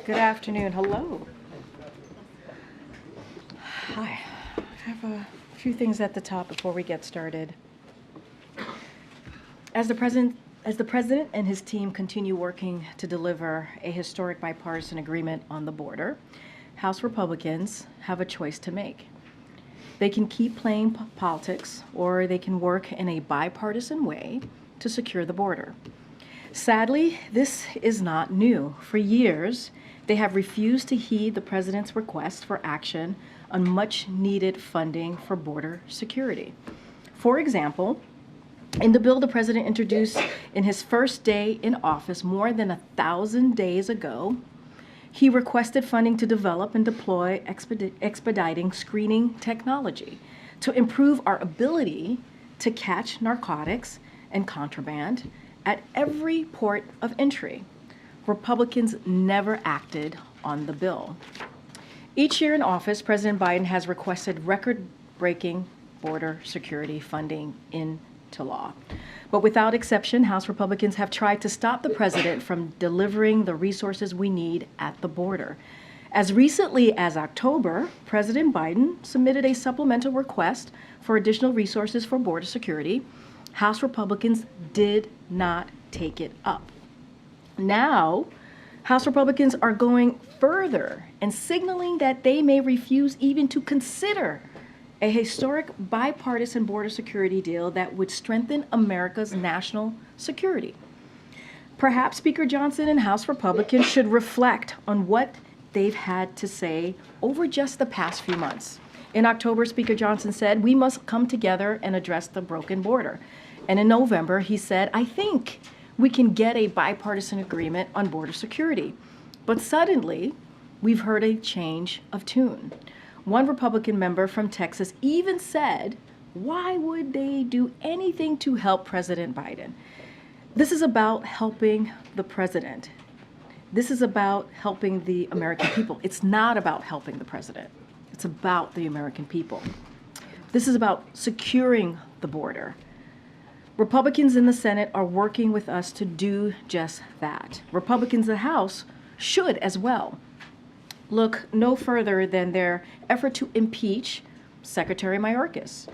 Good afternoon. Hello. Hi. I have a few things at the top before we get started. As the president and his team continue working to deliver a historic bipartisan agreement on the border, House Republicans have a choice to make. They can keep playing politics, or they can work in a bipartisan way to secure the border. Sadly, this is not new. For years, they have refused to heed the president's request for action on much-needed funding for border security. For example, in the bill the president introduced in his first day in office more than 1,000 days ago, he requested funding to develop and deploy expediting screening technology to improve our ability to catch narcotics and contraband at every port of entry. Republicans never acted on the bill. Each year in office, President Biden has requested record-breaking border security funding into law. But without exception, House Republicans have tried to stop the president from delivering the resources we need at the border. As recently as October, President Biden submitted a supplemental request for additional resources for border security. House Republicans did not take it up. Now, House Republicans are going further and signaling that they may refuse even to consider a historic bipartisan border security deal that would strengthen America's national security. Perhaps Speaker Johnson and House Republicans should reflect on what they've had to say over just the past few months. In October, Speaker Johnson said, "We must come together and address the broken border." And in November, he said, "I think we can get a bipartisan agreement on border security." But suddenly, we've heard a change of tune. One Republican member from Texas even said, why would they do anything to help President Biden? This is about helping the president. This is about helping the American people. It's not about helping the president. It's about the American people. This is about securing the border. Republicans in the Senate are working with us to do just that. Republicans in the House should as well look no further than their effort to impeach Secretary Mayorkas,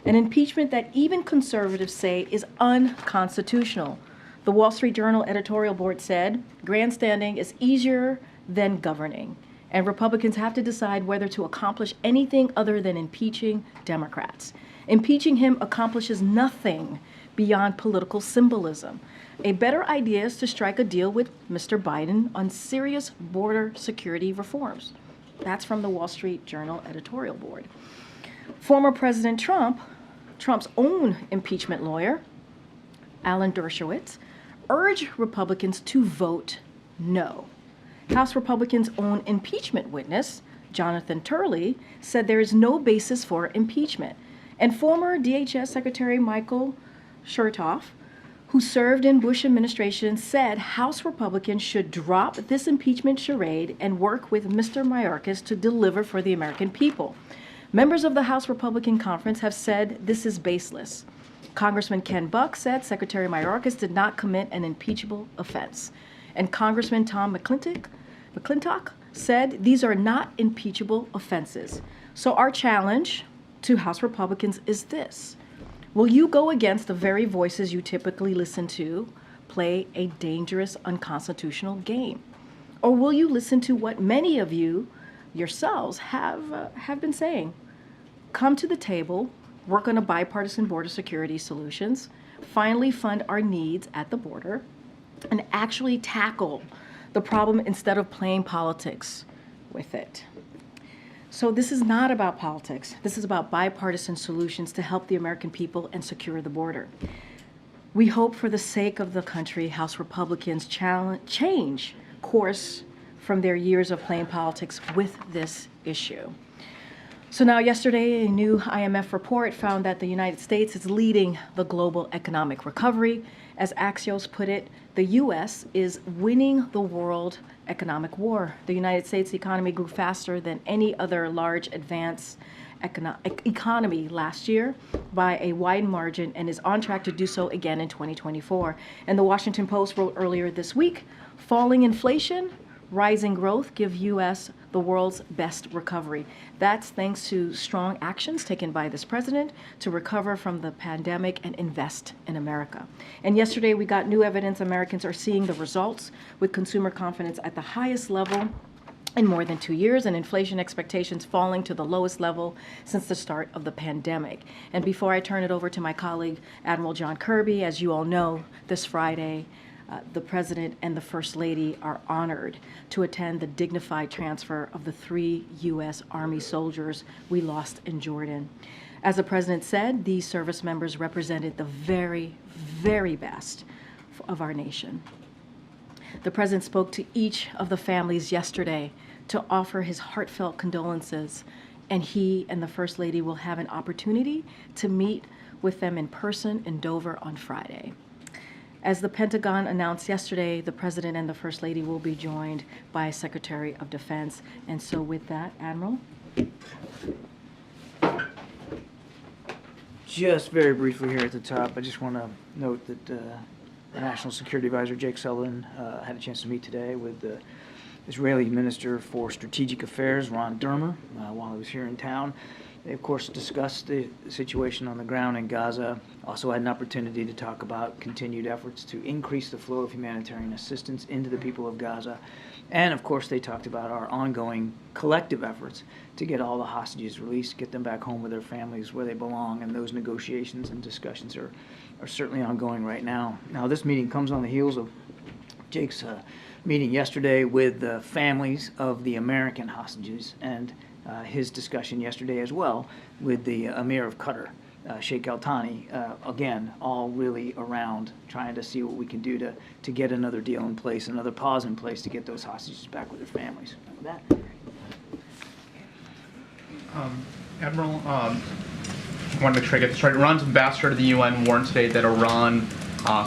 an impeachment that even conservatives say is unconstitutional. The Wall Street Journal editorial board said, "Grandstanding is easier than governing," and Republicans have to decide whether to accomplish anything other than impeaching Democrats. Impeaching him accomplishes nothing beyond political symbolism. A better idea is to strike a deal with Mr. Biden on serious border security reforms. That's from the Wall Street Journal editorial board. Former President Trump's own impeachment lawyer, Alan Dershowitz, urged Republicans to vote no. House Republicans' own impeachment witness, Jonathan Turley, said there is no basis for impeachment. And former DHS Secretary Michael Chertoff, who served in Bush administration, said House Republicans should drop this impeachment charade and work with Mr. Mayorkas to deliver for the American people. Members of the House Republican Conference have said this is baseless. Congressman Ken Buck said Secretary Mayorkas did not commit an impeachable offense. And Congressman Tom McClintock said these are not impeachable offenses. So our challenge to House Republicans is this: will you go against the very voices you typically listen to play a dangerous, unconstitutional game? Or will you listen to what many of you yourselves have been saying? Come to the table, work on a bipartisan border security solutions, finally fund our needs at the border, and actually tackle the problem instead of playing politics with it. So this is not about politics. This is about bipartisan solutions to help the American people and secure the border. We hope for the sake of the country, House Republicans change course from their years of playing politics with this issue. So now yesterday, a new IMF report found that the United States is leading the global economic recovery. As Axios put it, the U.S. is winning the world economic war. The United States economy grew faster than any other large advanced economy last year by a wide margin and is on track to do so again in 2024. And the Washington Post wrote earlier this week, falling inflation, rising growth give U.S. the world's best recovery. That's thanks to strong actions taken by this president to recover from the pandemic and invest in America. And yesterday we got new evidence Americans are seeing the results, with consumer confidence at the highest level in more than 2 years, and inflation expectations falling to the lowest level since the start of the pandemic. And before I turn it over to my colleague, Admiral John Kirby, as you all know, this Friday, the President and the First Lady are honored to attend the dignified transfer of the 3 U.S. Army soldiers we lost in Jordan. As the President said, these service members represented the very, very best of our nation. The President spoke to each of the families yesterday to offer his heartfelt condolences, and he and the First Lady will have an opportunity to meet with them in person in Dover on Friday. As the Pentagon announced yesterday, the President and the First Lady will be joined by Secretary of Defense. And so with that, Admiral. Just very briefly here at the top, I just want to note that the National Security Advisor Jake Sullivan had a chance to meet today with the Israeli Minister for Strategic Affairs, Ron Dermer, while he was here in town. They, of course, discussed the situation on the ground in Gaza. Also had an opportunity to talk about continued efforts to increase the flow of humanitarian assistance into the people of Gaza. And, of course, they talked about our ongoing collective efforts to get all the hostages released, get them back home with their families where they belong, and those negotiations and discussions are certainly ongoing right now. Now, this meeting comes on the heels of Jake's meeting yesterday with the families of the American hostages, and his discussion yesterday as well with the Emir of Qatar, Sheikh Al Thani. Again, all really around trying to see what we can do to get another deal in place, another pause in place to get those hostages back with their families. With that. Admiral, I want to make sure I get this right. Iran's ambassador to the UN warned today that Iran,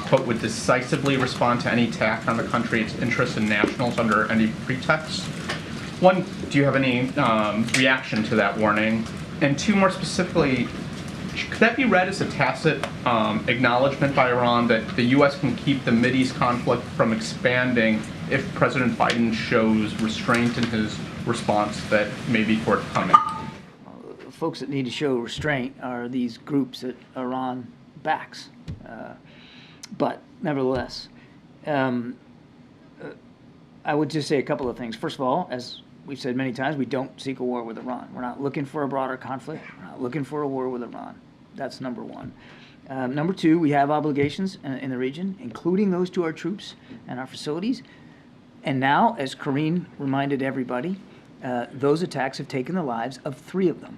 quote, would decisively respond to any attack on the country, its interests and nationals under any pretext. One, do you have any reaction to that warning? And two, more specifically, could that be read as a tacit acknowledgement by Iran that the U.S. can keep the Mideast conflict from expanding if President Biden shows restraint in his response that may be forthcoming? Folks that need to show restraint are these groups that Iran backs. But nevertheless, I would just say a couple of things. First of all, as we've said many times, we don't seek a war with Iran. We're not looking for a broader conflict. We're not looking for a war with Iran. That's number one. Number two, we have obligations in the region, including those to our troops and our facilities. And now, as Karine reminded everybody, those attacks have taken the lives of 3 of them.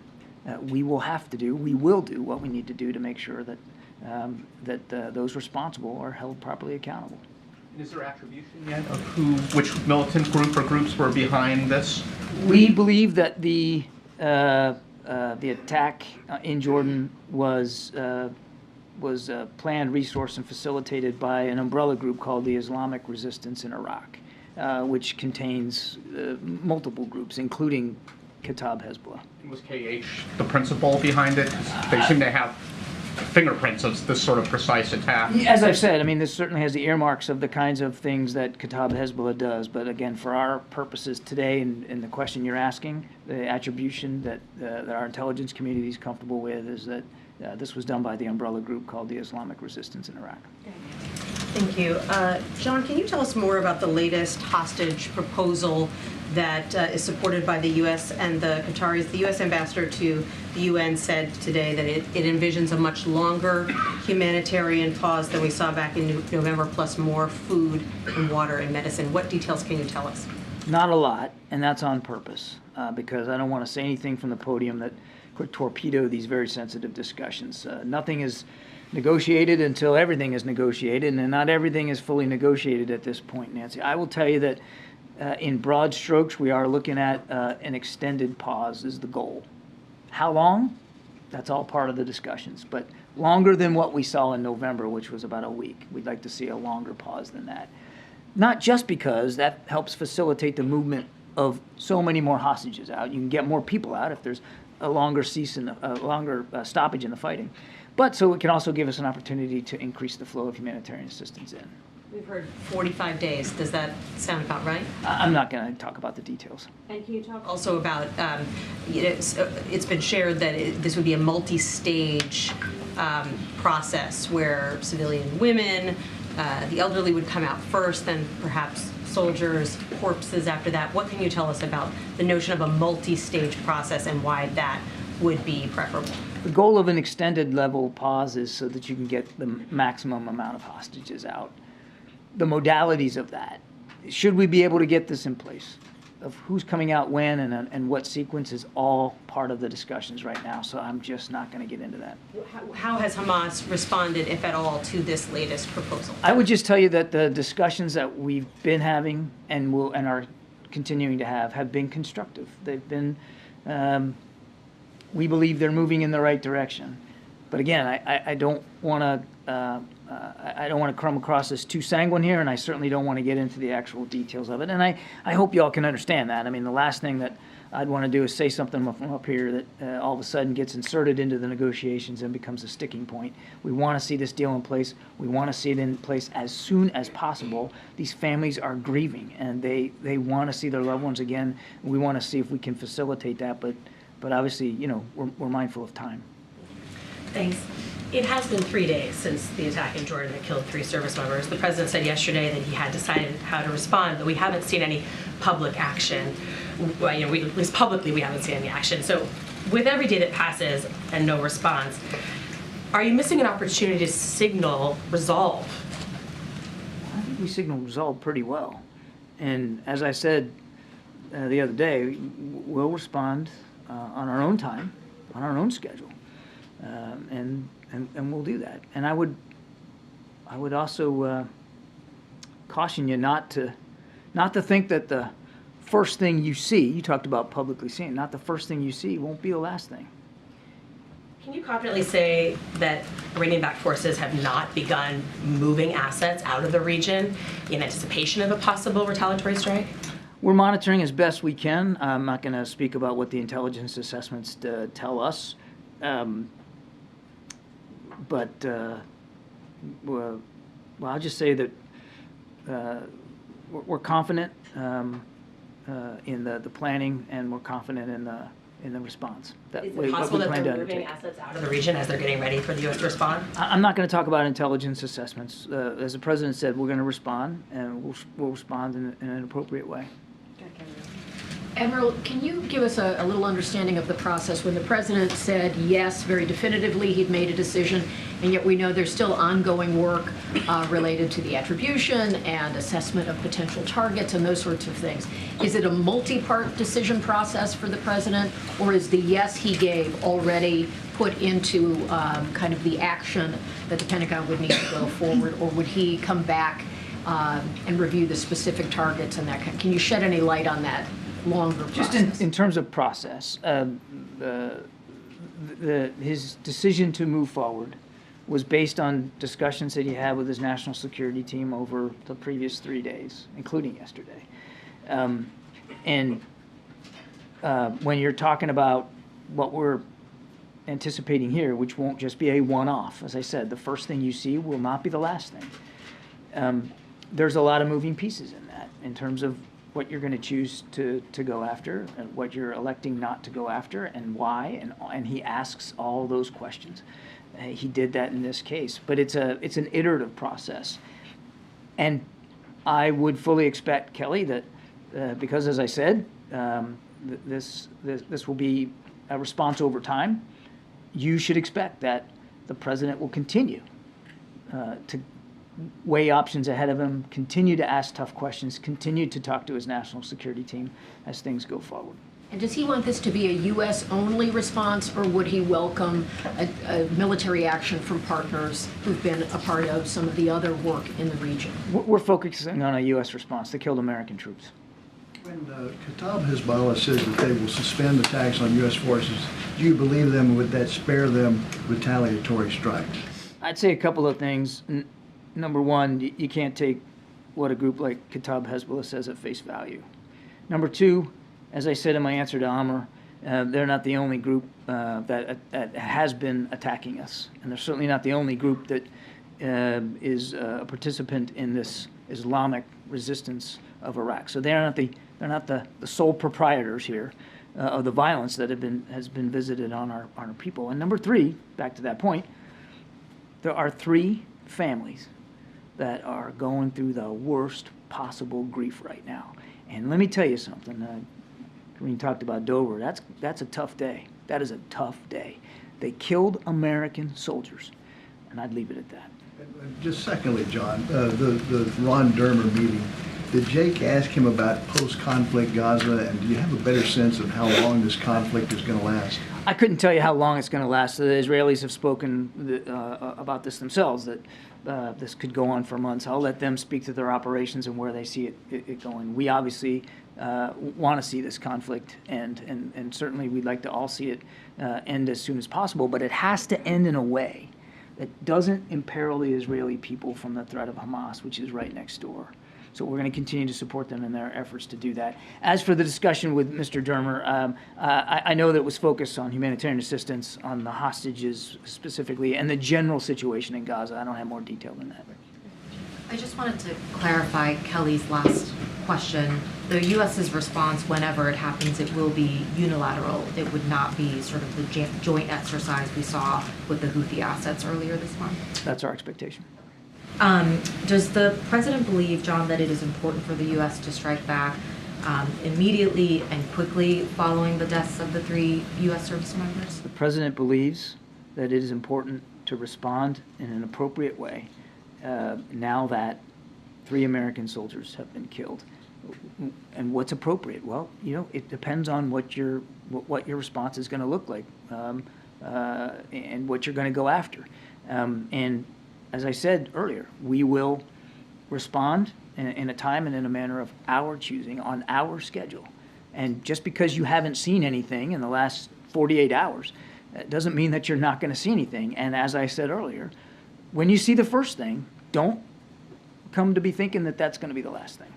We will do what we need to do to make sure that those responsible are held properly accountable. Is there attribution yet of which militant group or groups were behind this? We believe that the attack in Jordan was planned, resourced, and facilitated by an umbrella group called the Islamic Resistance in Iraq, which contains multiple groups, including Kataib Hezbollah. Was KH the principal behind it? They seem to have fingerprints of this sort of precise attack. As I've said, I mean, this certainly has the earmarks of the kinds of things that Kataib Hezbollah does. But again, for our purposes today, and the question you're asking, the attribution that our intelligence community is comfortable with is that this was done by the umbrella group called the Islamic Resistance in Iraq. Thank you. John, can you tell us more about the latest hostage proposal that is supported by the U.S. and the Qataris? The U.S. ambassador to the UN said today that it envisions a much longer humanitarian pause than we saw back in November, plus more food and water and medicine. What details can you tell us? Not a lot, and that's on purpose, because I don't want to say anything from the podium that could torpedo these very sensitive discussions. Nothing is negotiated until everything is negotiated, and not everything is fully negotiated at this point, Nancy. I will tell you that in broad strokes, we are looking at an extended pause is the goal. How long? That's all part of the discussions, but longer than what we saw in November, which was about a week. We'd like to see a longer pause than that. Not just because that helps facilitate the movement of so many more hostages out. You can get more people out if there's a longer stoppage in the fighting. But so it can also give us an opportunity to increase the flow of humanitarian assistance in. We've heard 45 days. Does that sound about right? I'm not going to talk about the details. And can you talk also about, it's been shared that this would be a multi-stage process where civilian women, the elderly would come out first, then perhaps soldiers, corpses after that. What can you tell us about the notion of a multi-stage process and why that would be preferable? The goal of an extended level pause is so that you can get the maximum amount of hostages out. The modalities of that, should we be able to get this in place, of who's coming out when and what sequence, is all part of the discussions right now, so I'm just not going to get into that. How has Hamas responded, if at all, to this latest proposal? I would just tell you that the discussions that we've been having and are continuing to have been constructive. They've been, we believe they're moving in the right direction. But again, I don't want to come across as too sanguine here, and I certainly don't want to get into the actual details of it. And I hope you all can understand that. I mean, the last thing that I'd want to do is say something from up here that all of a sudden gets inserted into the negotiations and becomes a sticking point. We want to see this deal in place. We want to see it in place as soon as possible. These families are grieving, and they want to see their loved ones again. We want to see if we can facilitate that, but obviously, you know, we're mindful of time. Thanks. It has been 3 days since the attack in Jordan that killed 3 service members. The president said yesterday that he had decided how to respond, but we haven't seen any public action. Well, you know, at least publicly, we haven't seen any action. So with every day that passes and no response, are you missing an opportunity to signal resolve? I think we signaled resolve pretty well. And as I said the other day, we'll respond on our own time, on our own schedule. And we'll do that. And I would also caution you not to think that the first thing you see, you talked about publicly seeing, not the first thing you see won't be the last thing. Can you confidently say that Iranian-backed forces have not begun moving assets out of the region in anticipation of a possible retaliatory strike? We're monitoring as best we can. I'm not going to speak about what the intelligence assessments tell us. But well, I'll just say that we're confident in the planning, and we're confident in the response. Is it possible that they're moving assets out of the region as they're getting ready for the U.S. to respond? I'm not going to talk about intelligence assessments. As the president said, we're going to respond, and we'll respond in an appropriate way. Admiral, can you give us a little understanding of the process when the president said yes, very definitively, he'd made a decision, and yet we know there's still ongoing work related to the attribution and assessment of potential targets and those sorts of things. Is it a multi-part decision process for the president, or is the yes he gave already put into kind of the action that the Pentagon would need to go forward, or would he come back and review the specific targets and that kind? Can you shed any light on that longer process? Just in terms of process, his decision to move forward was based on discussions that he had with his national security team over the previous 3 days, including yesterday. When you're talking about what we're anticipating here, which won't just be a one-off, as I said, the first thing you see will not be the last thing. There's a lot of moving pieces in that, in terms of what you're going to choose to go after, and what you're electing not to go after, and why, and he asks all those questions. He did that in this case, but it's an iterative process, and I would fully expect, Kelly, that because, as I said, this will be a response over time. You should expect that the president will continue to weigh options ahead of him, continue to ask tough questions, continue to talk to his national security team as things go forward. And does he want this to be a U.S.-only response, or would he welcome a military action from partners who've been a part of some of the other work in the region? We're focusing on a U.S. response that killed American troops. When Kataib Hezbollah says that they will suspend attacks on U.S. forces, do you believe them? Would that spare them retaliatory strikes? I'd say a couple of things. Number one, you can't take what a group like Kataib Hezbollah says at face value. Number two, as I said in my answer to Amr, they're not the only group that has been attacking us. And they're certainly not the only group that is a participant in this Islamic resistance of Iraq. So they're not the sole proprietors here of the violence that has been visited on our people. And number three, back to that point, there are 3 families that are going through the worst possible grief right now. And let me tell you something. Karine talked about Dover. That's a tough day. That is a tough day. They killed American soldiers, and I'd leave it at that. Just secondly, John, the Ron Dermer meeting, did Jake ask him about post-conflict Gaza, and do you have a better sense of how long this conflict is going to last? I couldn't tell you how long it's going to last. The Israelis have spoken about this themselves, that this could go on for months. I'll let them speak to their operations and where they see it going. We obviously want to see this conflict end, and certainly we'd like to all see it end as soon as possible, but it has to end in a way that doesn't imperil the Israeli people from the threat of Hamas, which is right next door. So we're going to continue to support them in their efforts to do that. As for the discussion with Mr. Dermer, I know that it was focused on humanitarian assistance, on the hostages specifically, and the general situation in Gaza. I don't have more detail than that. I just wanted to clarify Kelly's last question. The U.S.'s response, whenever it happens, it will be unilateral. It would not be sort of the joint exercise we saw with the Houthi assets earlier this month. That's our expectation. Does the president believe, John, that it is important for the U.S. to strike back immediately and quickly following the deaths of the 3 U.S. service members? The president believes that it is important to respond in an appropriate way now that 3 American soldiers have been killed. And what's appropriate? Well, it depends on what your response is going to look like and what you're going to go after. And as I said earlier, we will respond in a time and in a manner of our choosing on our schedule. And just because you haven't seen anything in the last 48 hours, doesn't mean that you're not going to see anything. And as I said earlier, when you see the first thing, don't come to be thinking that that's going to be the last thing.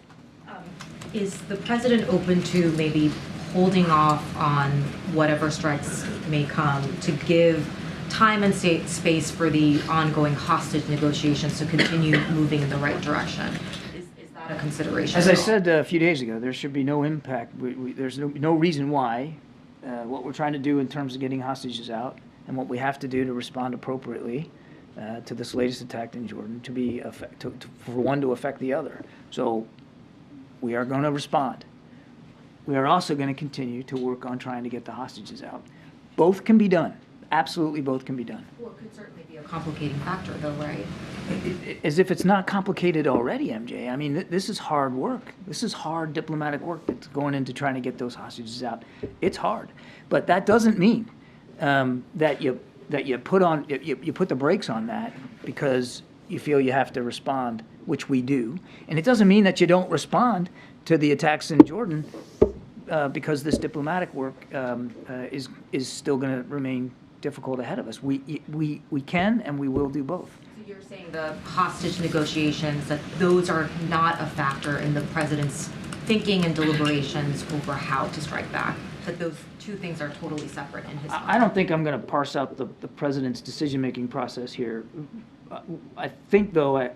Is the president open to maybe holding off on whatever strikes may come to give time and space for the ongoing hostage negotiations to continue moving in the right direction? Is that a consideration? As I said a few days ago, there should be no impact. There's no reason why what we're trying to do in terms of getting hostages out and what we have to do to respond appropriately to this latest attack in Jordan for one to affect the other. So we are going to respond. We are also going to continue to work on trying to get the hostages out. Both can be done. Absolutely both can be done. Well, it could certainly be a complicating factor, though, right? As if it's not complicated already, MJ. I mean, this is hard work. This is hard diplomatic work that's going into trying to get those hostages out. It's hard. But that doesn't mean that you put the brakes on that because you feel you have to respond, which we do. And it doesn't mean that you don't respond to the attacks in Jordan because this diplomatic work is still going to remain difficult ahead of us. We can and we will do both. So you're saying the hostage negotiations, that those are not a factor in the president's thinking and deliberations over how to strike back, that those 2 things are totally separate in his mind? I don't think I'm going to parse out the president's decision-making process here. I think, though,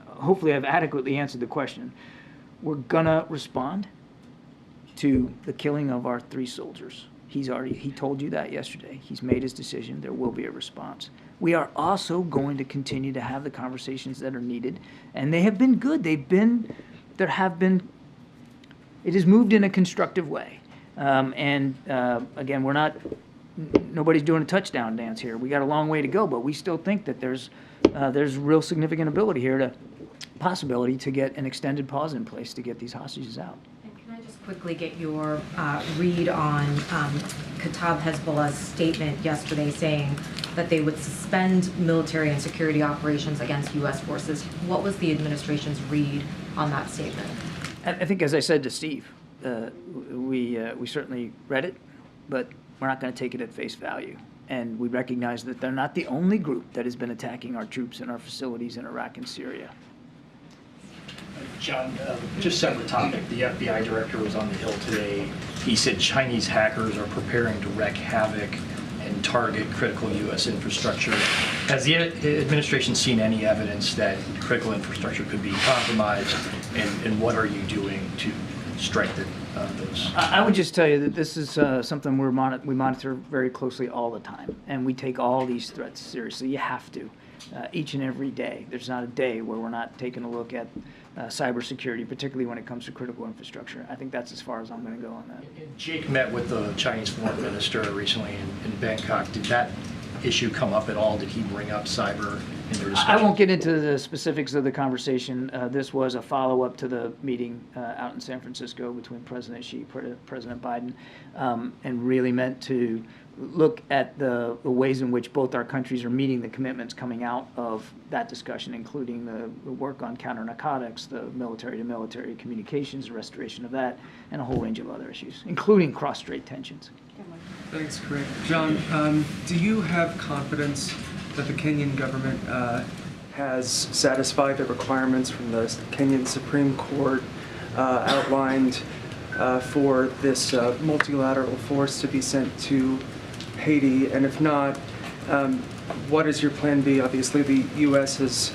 hopefully I've adequately answered the question. We're going to respond to the killing of our 3 soldiers. He told you that yesterday. He's made his decision. There will be a response. We are also going to continue to have the conversations that are needed, and they have been good. It has moved in a constructive way. Again, nobody's doing a touchdown dance here. We got a long way to go, but we still think that there's real significant possibility to get an extended pause in place to get these hostages out. Quickly get your read on Kataib Hezbollah's statement yesterday saying that they would suspend military and security operations against U.S. forces. What was the administration's read on that statement? I think, as I said to Steve, we certainly read it, but we're not going to take it at face value. And we recognize that they're not the only group that has been attacking our troops and our facilities in Iraq and Syria. John, just separate topic. The FBI director was on the Hill today. He said Chinese hackers are preparing to wreak havoc and target critical U.S. infrastructure. Has the administration seen any evidence that critical infrastructure could be compromised, and what are you doing to strengthen those? I would just tell you that this is something we monitor very closely all the time, and we take all these threats seriously. You have to, each and every day. There's not a day where we're not taking a look at cybersecurity, particularly when it comes to critical infrastructure. I think that's as far as I'm going to go on that. Jake met with the Chinese foreign minister recently in Bangkok. Did that issue come up at all? Did he bring up cyber in their discussion? I won't get into the specifics of the conversation. This was a follow-up to the meeting out in San Francisco between President Xi, President Biden, and really meant to look at the ways in which both our countries are meeting the commitments coming out of that discussion, including the work on counter-narcotics, the military-to-military communications, the restoration of that, and a whole range of other issues, including cross-strait tensions. Thanks, Karine. John, do you have confidence that the Kenyan government has satisfied the requirements from the Kenyan Supreme Court outlined for this multilateral force to be sent to Haiti? And if not, what is your plan B? Obviously, the U.S. has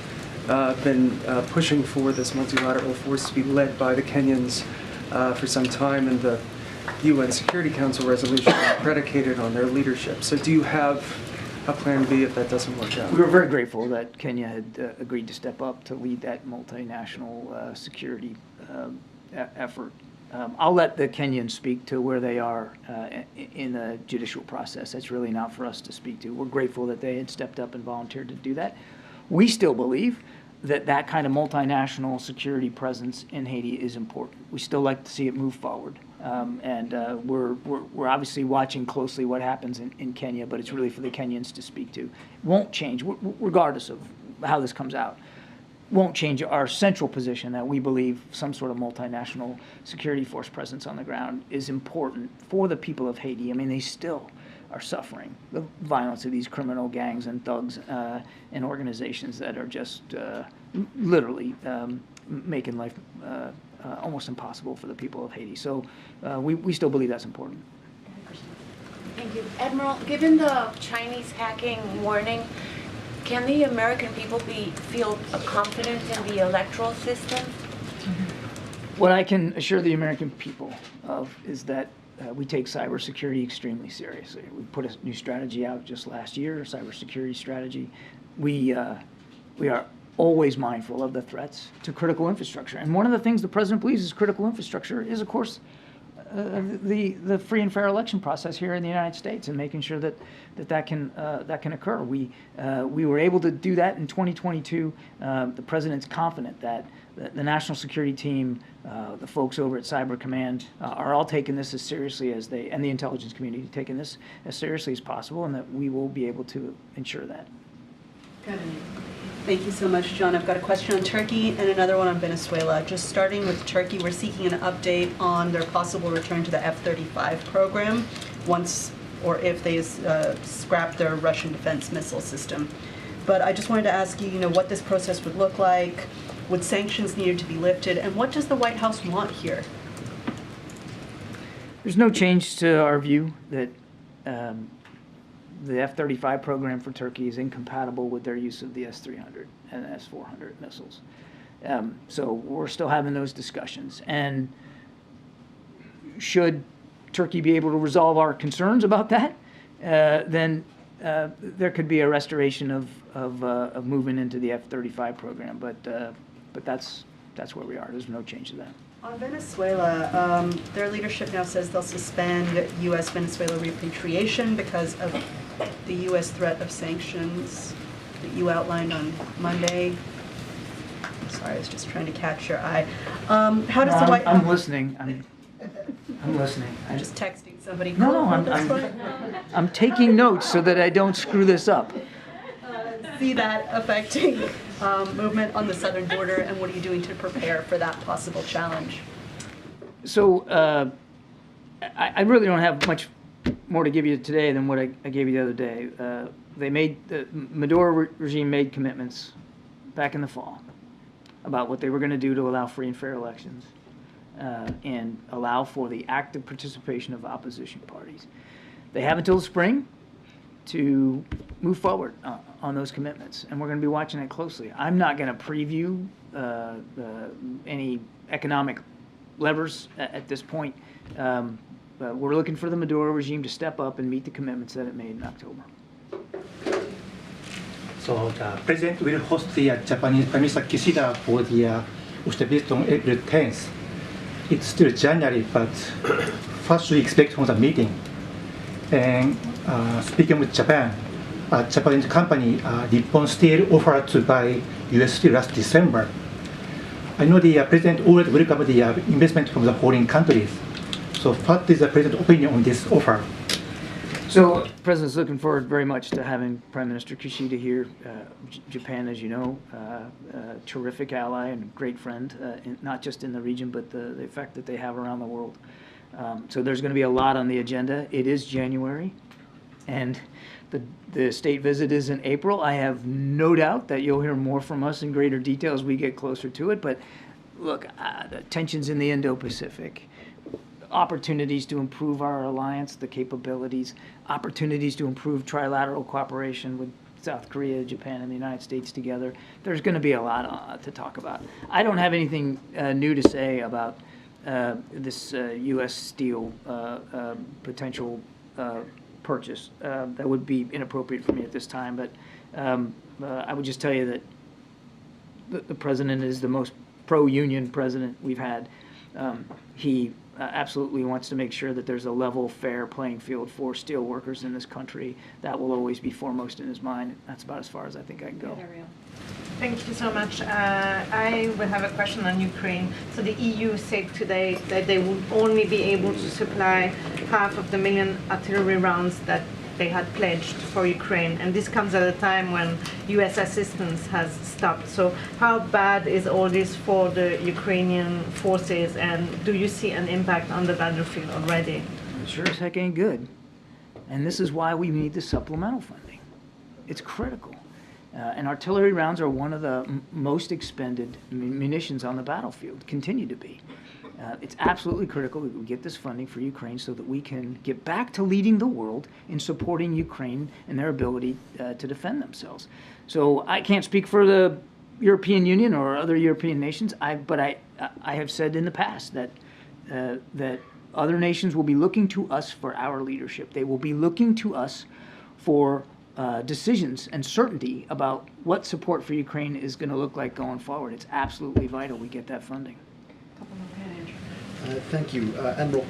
been pushing for this multilateral force to be led by the Kenyans for some time, and the UN Security Council resolution is predicated on their leadership. So do you have a plan B if that doesn't work out? We were very grateful that Kenya had agreed to step up to lead that multinational security effort. I'll let the Kenyans speak to where they are in the judicial process. That's really not for us to speak to. We're grateful that they had stepped up and volunteered to do that. We still believe that that kind of multinational security presence in Haiti is important. We still like to see it move forward. And we're obviously watching closely what happens in Kenya, but it's really for the Kenyans to speak to. It won't change, regardless of how this comes out. Won't change our central position that we believe some sort of multinational security force presence on the ground is important for the people of Haiti. I mean, they still are suffering the violence of these criminal gangs and thugs and organizations that are just literally making life almost impossible for the people of Haiti. So we still believe that's important. Thank you. Admiral, given the Chinese hacking warning, can the American people feel confident in the electoral system? What I can assure the American people of is that we take cybersecurity extremely seriously. We put a new strategy out just last year, a cybersecurity strategy. We are always mindful of the threats to critical infrastructure. And one of the things the president believes is critical infrastructure is, of course, the free and fair election process here in the United States, and making sure that can occur. We were able to do that in 2022. The president's confident that the national security team, the folks over at Cyber Command, are all taking this as seriously as and the intelligence community taking this as seriously as possible, and that we will be able to ensure that. Thank you so much, John. I've got a question on Turkey and another one on Venezuela. Just starting with Turkey, we're seeking an update on their possible return to the F-35 program once or if they scrap their Russian defense missile system. But I just wanted to ask you, what this process would look like, would sanctions needed to be lifted, and what does the White House want here? There's no change to our view that the F-35 program for Turkey is incompatible with their use of the S-300 and the S-400 missiles. So we're still having those discussions. And should Turkey be able to resolve our concerns about that, then there could be a restoration of moving into the F-35 program. But that's where we are. There's no change to that. On Venezuela, their leadership now says they'll suspend U.S.-Venezuela repatriation because of the U.S. threat of sanctions that you outlined on Monday. Sorry, I was just trying to catch your eye. How does the White House... I'm listening. I'm listening. I'm just texting somebody. No, I'm taking notes so that I don't screw this up. See that affecting movement on the southern border, and what are you doing to prepare for that possible challenge? So I really don't have much more to give you today than what I gave you the other day. The Maduro regime made commitments back in the fall about what they were going to do to allow free and fair elections and allow for the active participation of opposition parties. They have until the spring to move forward on those commitments, and we're going to be watching it closely. I'm not going to preview any economic levers at this point. But we're looking for the Maduro regime to step up and meet the commitments that it made in October. So the President will host the Japanese Prime Minister Kishida for the visit on April 10th. It's still January, but what should we expect from the meeting? And speaking with Japan, a Japanese company, Nippon Steel, offered to buy U.S. steel last December. I know the President already welcomed the investment from the foreign countries. So what is the President's opinion on this offer? So the President's looking forward very much to having Prime Minister Kishida here. Japan, as you know, a terrific ally and a great friend, not just in the region, but the effect that they have around the world. So there's going to be a lot on the agenda. It is January, and the state visit is in April. I have no doubt that you'll hear more from us in greater detail as we get closer to it. But look, the tensions in the Indo-Pacific, opportunities to improve our alliance, the capabilities, opportunities to improve trilateral cooperation with South Korea, Japan, and the United States together. There's going to be a lot to talk about. I don't have anything new to say about this U.S. steel potential purchase. That would be inappropriate for me at this time, but I would just tell you that the president is the most pro-union president we've had. He absolutely wants to make sure that there's a level, fair playing field for steel workers in this country. That will always be foremost in his mind. That's about as far as I think I can go. Thank you so much. I will have a question on Ukraine. So the EU said today that they would only be able to supply 500,000 artillery rounds that they had pledged for Ukraine. And this comes at a time when US assistance has stopped. So how bad is all this for the Ukrainian forces, and do you see an impact on the battlefield already? It sure as heck ain't good. And this is why we need the supplemental funding. It's critical. And artillery rounds are one of the most expended munitions on the battlefield, continue to be. It's absolutely critical that we get this funding for Ukraine so that we can get back to leading the world in supporting Ukraine and their ability to defend themselves. So I can't speak for the European Union or other European nations, but I have said in the past that other nations will be looking to us for our leadership. They will be looking to us for decisions and certainty about what support for Ukraine is going to look like going forward. It's absolutely vital we get that funding. Thank you. Admiral,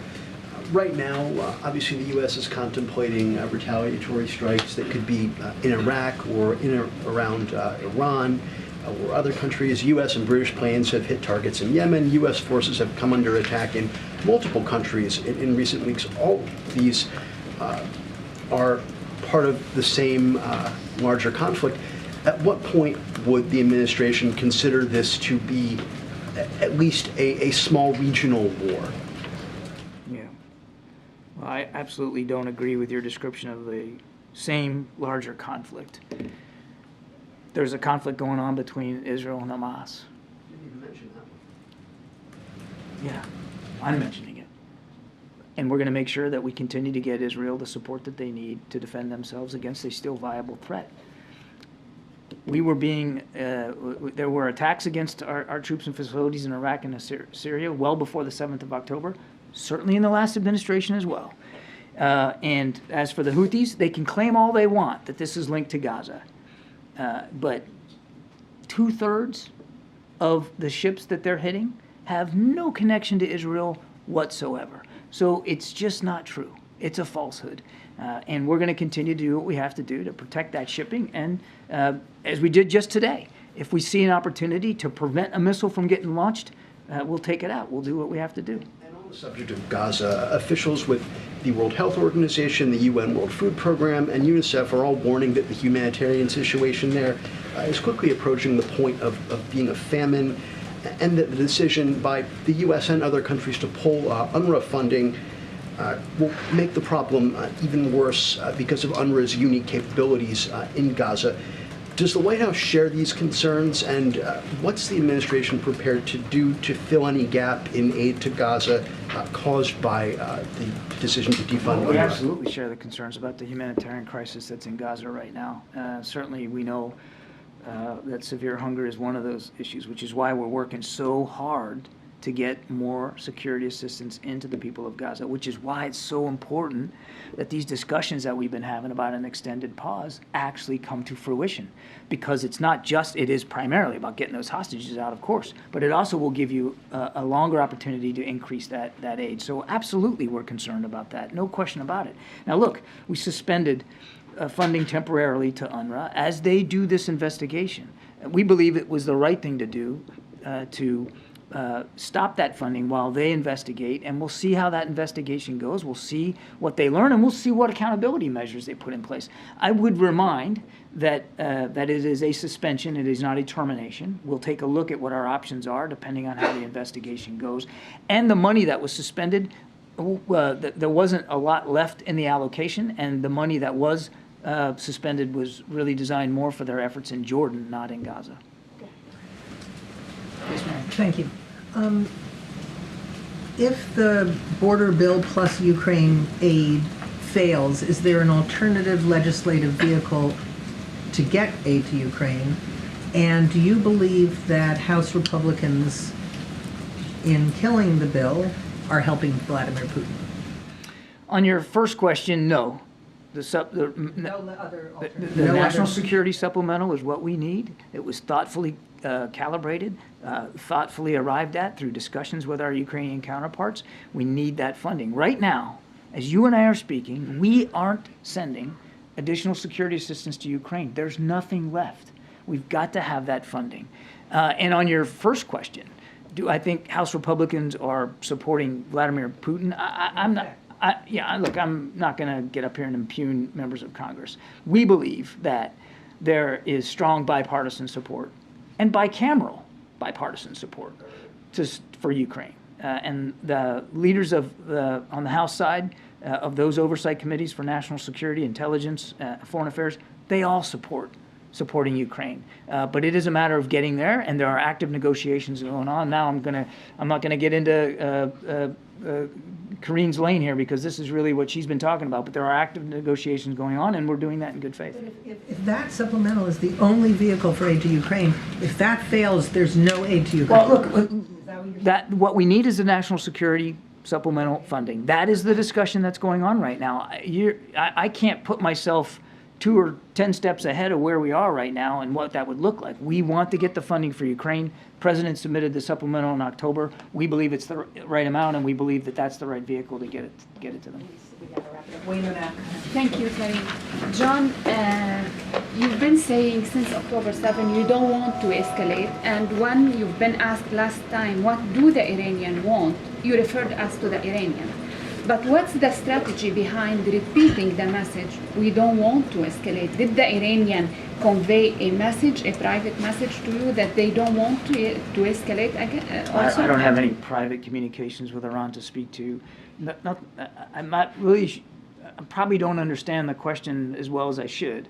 right now, obviously the U.S. is contemplating retaliatory strikes that could be in Iraq or in or around Iran or other countries. U.S. and British planes have hit targets in Yemen. U.S. forces have come under attack in multiple countries in recent weeks. All these are part of the same larger conflict. At what point would the administration consider this to be at least a small regional war? Yeah. Well, I absolutely don't agree with your description of the same larger conflict. There's a conflict going on between Israel and Hamas. You didn't even mention that one. Yeah, I'm mentioning it. And we're going to make sure that we continue to get Israel the support that they need to defend themselves against a still viable threat. We were there were attacks against our troops and facilities in Iraq and Syria well before the 7th of October, certainly in the last administration as well. And as for the Houthis, they can claim all they want that this is linked to Gaza. But 2/3 of the ships that they're hitting have no connection to Israel whatsoever. So it's just not true. It's a falsehood. And we're going to continue to do what we have to do to protect that shipping. And as we did just today, if we see an opportunity to prevent a missile from getting launched, we'll take it out. We'll do what we have to do. And on the subject of Gaza, officials with the World Health Organization, the UN World Food Program, and UNICEF are all warning that the humanitarian situation there is quickly approaching the point of being a famine, and that the decision by the U.S. and other countries to pull UNRWA funding will make the problem even worse because of UNRWA's unique capabilities in Gaza. Does the White House share these concerns, and what's the administration prepared to do to fill any gap in aid to Gaza caused by the decision to defund We UNRWA? absolutely share the concerns about the humanitarian crisis that's in Gaza right now. Certainly, we know that severe hunger is one of those issues, which is why we're working so hard to get more security assistance into the people of Gaza, which is why it's so important that these discussions that we've been having about an extended pause actually come to fruition. Because it's not just, it is primarily about getting those hostages out, of course, but it also will give you a longer opportunity to increase that aid. So absolutely we're concerned about that, no question about it. Now look, we suspended funding temporarily to UNRWA as they do this investigation. We believe it was the right thing to do to stop that funding while they investigate, and we'll see how that investigation goes. We'll see what they learn, and we'll see what accountability measures they put in place. I would remind that that it is a suspension, it is not a termination. We'll take a look at what our options are depending on how the investigation goes. And the money that was suspended, there wasn't a lot left in the allocation, and the money that was suspended was really designed more for their efforts in Jordan, not in Gaza. Thank you. If the border bill plus Ukraine aid fails, is there an alternative legislative vehicle to get aid to Ukraine? And do you believe that House Republicans, in killing the bill, are helping Vladimir Putin? On your first question, no. The national security supplemental is what we need. It was thoughtfully calibrated, thoughtfully arrived at through discussions with our Ukrainian counterparts. We need that funding. Right now, as you and I are speaking, we aren't sending additional security assistance to Ukraine. There's nothing left. We've got to have that funding. And on your first question, do I think House Republicans are supporting Vladimir Putin? I'm not. Look, I'm not going to get up here and impugn members of Congress. We believe that there is strong bipartisan support and bicameral bipartisan support for Ukraine. And the leaders on the House side of those oversight committees for national security, intelligence, foreign affairs, they all supporting Ukraine. But it is a matter of getting there, and there are active negotiations going on. Now I'm not going to get into Karine's lane here, because this is really what she's been talking about, but there are active negotiations going on, and we're doing that in good faith. If that supplemental is the only vehicle for aid to Ukraine, if that fails, there's no aid to Ukraine. Well, look, what we need is the national security supplemental funding. That is the discussion that's going on right now. I can't put myself 2 or 10 steps ahead of where we are right now and what that would look like. We want to get the funding for Ukraine. The President submitted the supplemental in October. We believe it's the right amount, and we believe that that's the right vehicle to get it to them. Thank you, Karine. John, you've been saying since October 7 you don't want to escalate, and when you've been asked last time what do the Iranians want, you referred us to the Iranians. But what's the strategy behind repeating the message, we don't want to escalate? Did the Iranian convey a message, a private message to you that they don't want to escalate again? I don't have any private communications with Iran to speak to. I'm not really, I probably don't understand the question as well as I should.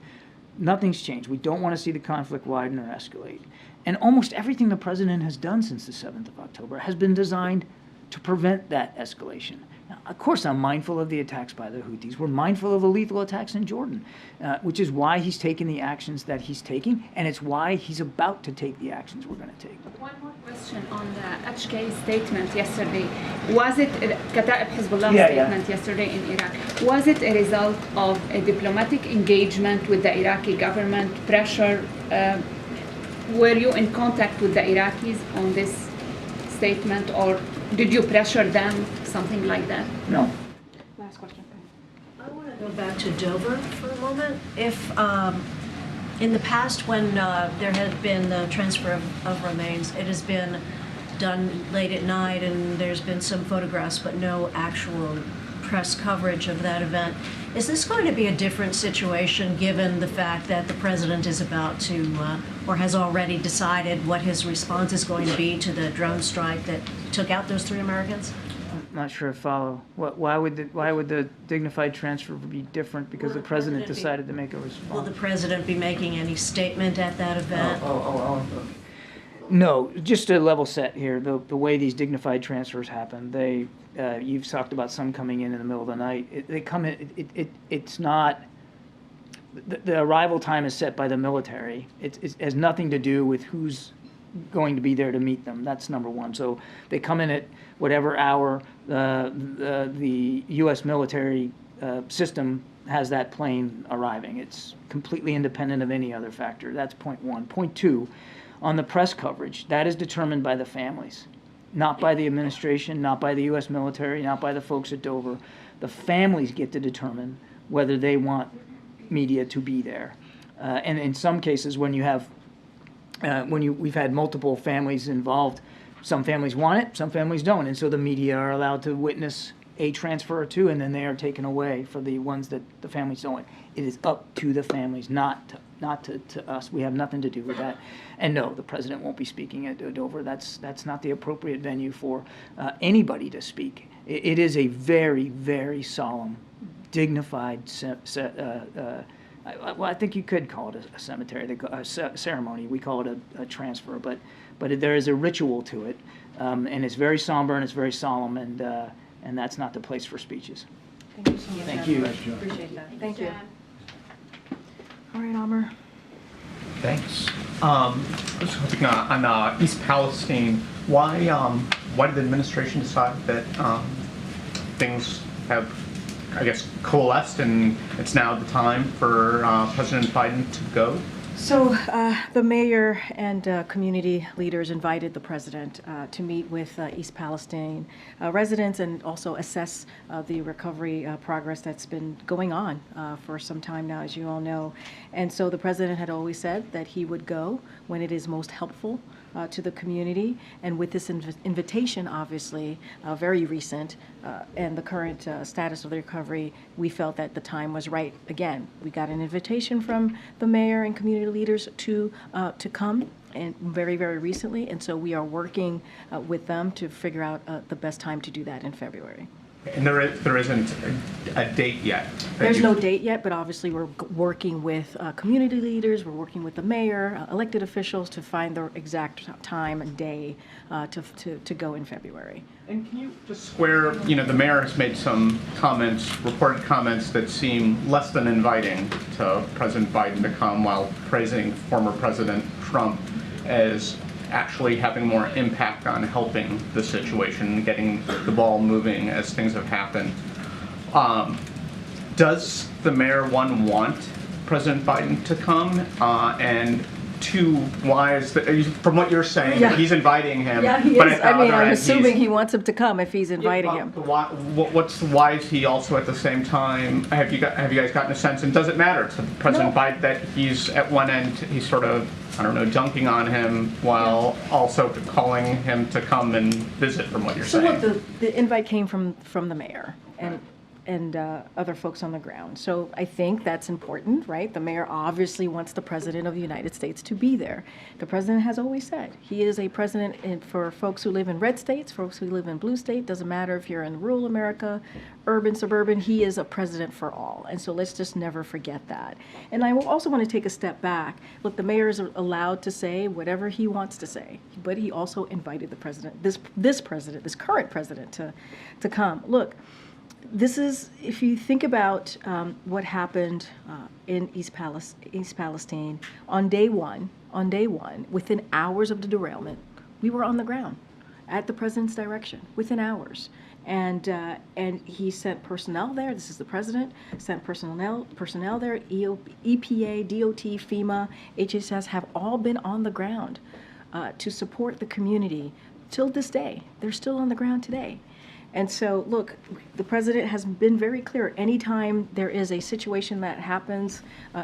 Nothing's changed. We don't want to see the conflict widen or escalate. And almost everything the President has done since the 7th of October has been designed to prevent that escalation. Now, of course, I'm mindful of the attacks by the Houthis. We're mindful of the lethal attacks in Jordan, which is why he's taking the actions that he's taking, and it's why he's about to take the actions we're going to take. One more question on the HK statement yesterday. Was it Kataib Hezbollah statement yesterday in Iraq? Was it a result of a diplomatic engagement with the Iraqi government, pressure? Were you in contact with the Iraqis on this statement, or did you pressure them, something like that? No. Last question. I want to go back to Dover for a moment. If in the past, when there had been the transfer of remains, it has been done late at night, and there's been some photographs, but no actual press coverage of that event. Is this going to be a different situation given the fact that the President is about to, or has already decided what his response is going to be to the drone strike that took out those 3 Americans? not sure I follow. Why would the dignified transfer be different because the president decided to make a response? Will the president be making any statement at that event? Okay. No, just to level set here, the way these dignified transfers happen, you've talked about some coming in the middle of the night. They come in, it's not, the arrival time is set by the military. It has nothing to do with who's going to be there to meet them. That's number one. So they come in at whatever hour the U.S. military system has that plane arriving. It's completely independent of any other factor. That's point one. Point two, on the press coverage, that is determined by the families, not by the administration, not by the U.S. military, not by the folks at Dover. The families get to determine whether they want media to be there. And in some cases, when you have we've had multiple families involved, some families want it, some families don't, and so the media are allowed to witness a transfer or two, and then they are taken away for the ones that the families don't want. It is up to the families, not to us. We have nothing to do with that. And no, the president won't be speaking at Dover. That's not the appropriate venue for anybody to speak. It is a very, very solemn, dignified I think you could call it a cemetery, a ceremony. We call it a transfer, but there is a ritual to it, and it's very somber and it's very solemn, and that's not the place for speeches. Thank you so much. Thank you. Appreciate that. Thank you. All right, Amr. Thanks. I was hoping on East Palestine, why did the administration decide that things have, I guess, coalesced and it's now the time for President Biden to go? So the mayor and community leaders invited the president to meet with East Palestine residents and also assess the recovery progress that's been going on for some time now, as you all know. And so the president had always said that he would go when it is most helpful to the community. And with this invitation, obviously, very recent, and the current status of the recovery, we felt that the time was right. Again, we got an invitation from the mayor and community leaders to come, and very, very recently. And so we are working with them to figure out the best time to do that in February. And there isn't a date yet? There's no date yet, but obviously we're working with community leaders, we're working with the mayor, elected officials to find the exact time and day to go in February. And can you just square, the mayor has made some comments, reported comments that seem less than inviting to President Biden to come, while praising former President Trump as actually having more impact on helping the situation, getting the ball moving as things have happened. Does the mayor, one, want President Biden to come? And two, why is that, from what you're saying, he's inviting him? Yeah, he but is. I'm assuming he wants him to come if he's inviting him. Why is he also at the same time, have you guys gotten a sense, and does it matter to President Biden that he's at one end, he's sort of, I don't know, dunking on him while also calling him to come and visit, from what you're saying? So look, the invite came from the mayor and other folks on the ground. So I think that's important, right? The mayor obviously wants the president of the United States to be there. The president has always said he is a president for folks who live in red states, folks who live in blue state. Doesn't matter if you're in rural America, urban, suburban, he is a president for all. And so let's just never forget that. And I also want to take a step back. Look, the mayor is allowed to say whatever he wants to say, but he also invited the president, this current president to come. Look, this is, if you think about what happened in East Palestine, on day one, within hours of the derailment, we were on the ground at the president's direction, within hours. And he sent personnel there. This is the president, sent personnel there. EPA, DOT, FEMA, HHS have all been on the ground to support the community till this day. They're still on the ground today. And so, look, the president has been very clear. Anytime there is a situation that happens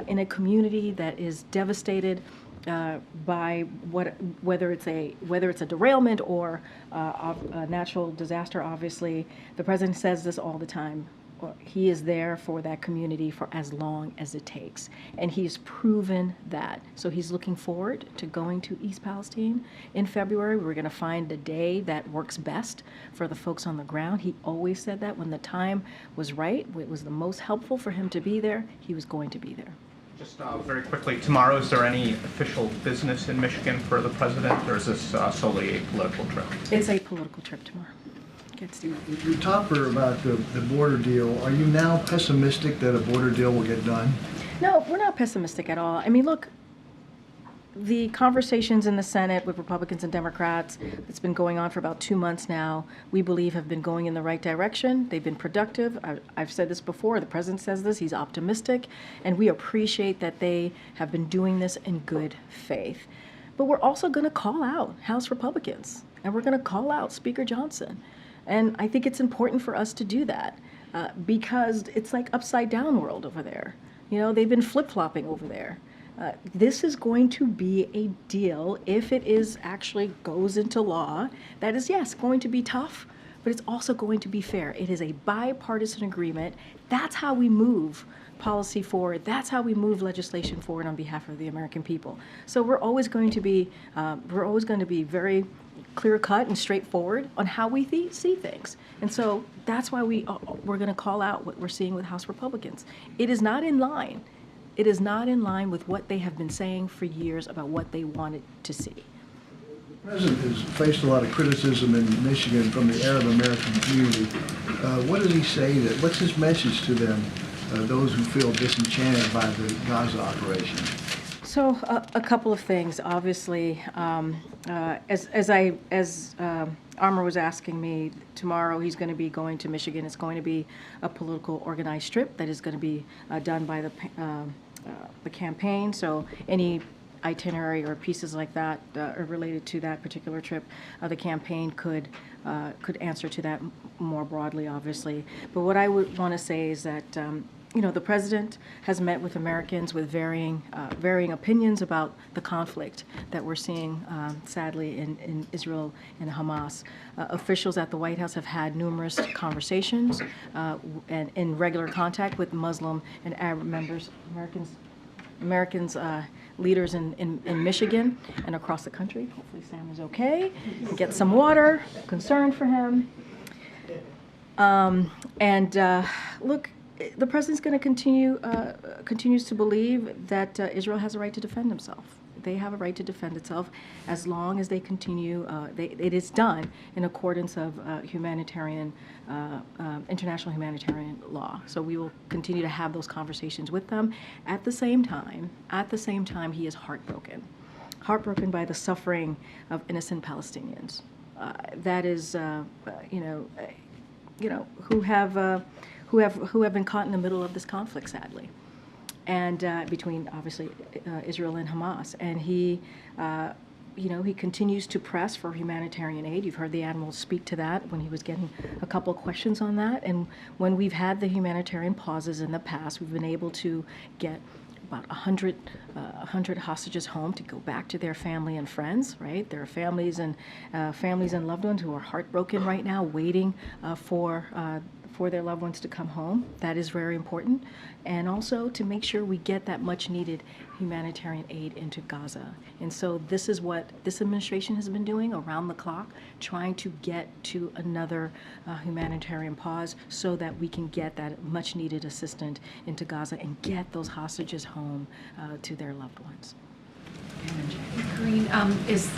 in a community that is devastated by whether it's a derailment or a natural disaster, obviously, the president says this all the time. he is there for that community for as long as it takes. And he's proven that. So he's looking forward to going to East Palestine in February. We're going to find the day that works best for the folks on the ground. He always said that when the time was right, it was the most helpful for him to be there, he was going to be there. Just very quickly, tomorrow, is there any official business in Michigan for the president, or is this solely a political trip? It's a political trip tomorrow. You topper about the border deal. Are you now pessimistic that a border deal will get done? No, we're not pessimistic at all. I mean, look, the conversations in the Senate with Republicans and Democrats that's been going on for about 2 months now, we believe have been going in the right direction. They've been productive. I've said this before. The president says this. He's optimistic. And we appreciate that they have been doing this in good faith. But we're also going to call out House Republicans. And we're going to call out Speaker Johnson. And I think it's important for us to do that because it's like upside down world over there. You know, they've been flip-flopping over there. This is going to be a deal, if it is actually goes into law, that is, yes, going to be tough, but it's also going to be fair. It is a bipartisan agreement. That's how we move policy forward. That's how we move legislation forward on behalf of the American people. So we're always going to be very clear-cut and straightforward on how we see things. And so that's why we're going to call out what we're seeing with House Republicans. It is not in line. It is not in line with what they have been saying for years about what they wanted to see. The president has faced a lot of criticism in Michigan from the Arab American community. What does he say? What's his message to them, those who feel disenchanted by the Gaza operation? So a couple of things. Obviously, as Armor was asking me, tomorrow he's going to be going to Michigan. It's going to be a political organized trip that is going to be done by the campaign. So any itinerary or pieces like that are related to that particular trip, the campaign could answer to that more broadly, obviously. But what I would want to say is that you know, the president has met with Americans with varying opinions about the conflict that we're seeing, sadly, in Israel and Hamas. Officials at the White House have had numerous conversations and in regular contact with Muslim and Arab Americans, leaders in Michigan and across the country. Hopefully Sam is okay. Get some water. Concerned for him. Look, the president's going to continues to believe that Israel has a right to defend himself. They have a right to defend itself as long as they continue. It is done in accordance of international humanitarian law. So we will continue to have those conversations with them. At the same time, he is heartbroken by the suffering of innocent Palestinians. That is, who have been caught in the middle of this conflict, sadly, and between obviously Israel and Hamas. And he continues to press for humanitarian aid. You've heard the admiral speak to that when he was getting a couple of questions on that. And when we've had the humanitarian pauses in the past, we've been able to get about 100 hostages home to go back to their family and friends, right? There are families and loved ones who are heartbroken right now, waiting for their loved ones to come home. That is very important. And also to make sure we get that much needed humanitarian aid into Gaza. And so this is what this administration has been doing around the clock, trying to get to another humanitarian pause so that we can get that much needed assistance into Gaza and get those hostages home to their loved ones. Karine, is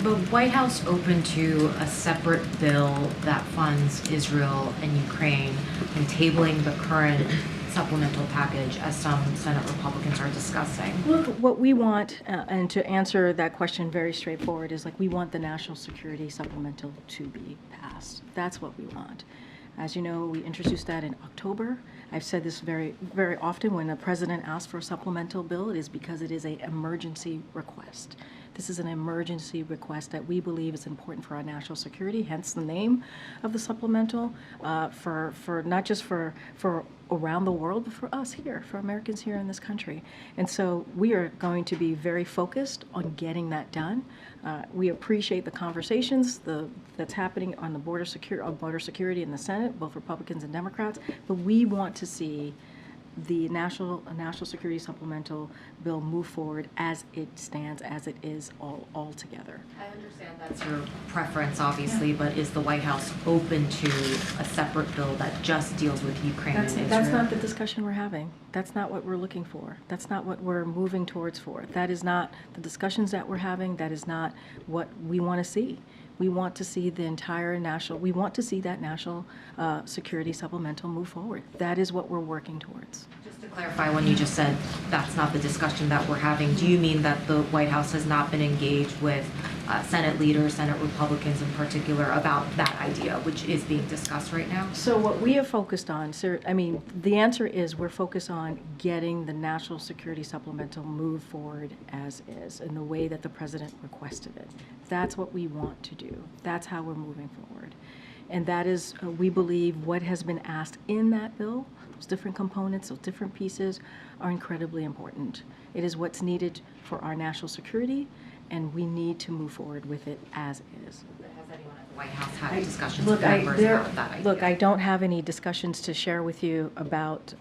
the White House open to a separate bill that funds Israel and Ukraine and tabling the current supplemental package as some Senate Republicans are discussing? Look, what we want, and to answer that question very straightforward, is like we want the national security supplemental to be passed. That's what we want. As you know, we introduced that in October. I've said this very, very often when the president asks for a supplemental bill, it is because it is an emergency request. This is an emergency request that we believe is important for our national security, hence the name of the supplemental, for not just for around the world, but for us here, for Americans here in this country. And so we are going to be very focused on getting that done. We appreciate the conversations that's happening on the border security in the Senate, both Republicans and Democrats, but we want to see the national security supplemental bill move forward as it stands, as it is all together. I understand that's your preference, obviously, but is the White House open to a separate bill that just deals with Ukraine and Israel? That's not the discussion we're having. That's not what we're looking for. That's not what we're moving towards for. That is not the discussions that we're having. That is not what we want to see. We want to see the entire we want to see that national security supplemental move forward. That is what we're working towards. Just to clarify, when you just said that's not the discussion that we're having, do you mean that the White House has not been engaged with Senate leaders, Senate Republicans in particular, about that idea, which is being discussed right now? So what we have focused on, sir, I mean, the answer is we're focused on getting the national security supplemental moved forward as is in the way that the president requested it. That's what we want to do. That's how we're moving forward. And that is, we believe, what has been asked in that bill, those different components, those different pieces, are incredibly important. It is what's needed for our national security, and we need to move forward with it as is. Has anyone at the White House had discussions Look, with members about that idea? Look, I don't have any discussions to share with you about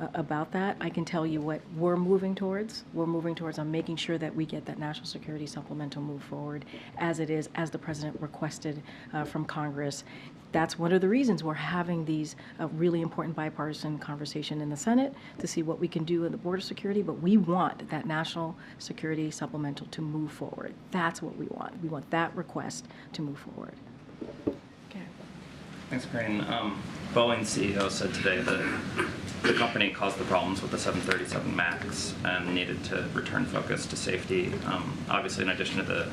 that. I can tell you what we're moving towards. We're moving towards on making sure that we get that national security supplemental move forward as it is, as the president requested from Congress. That's one of the reasons we're having these really important bipartisan conversation in the Senate to see what we can do in the border security, but we want that national security supplemental to move forward. That's what we want. We want that request to move forward. Okay. Thanks, Karine. Boeing's CEO said today that the company caused the problems with the 737 MAX and needed to return focus to safety. Obviously, in addition to the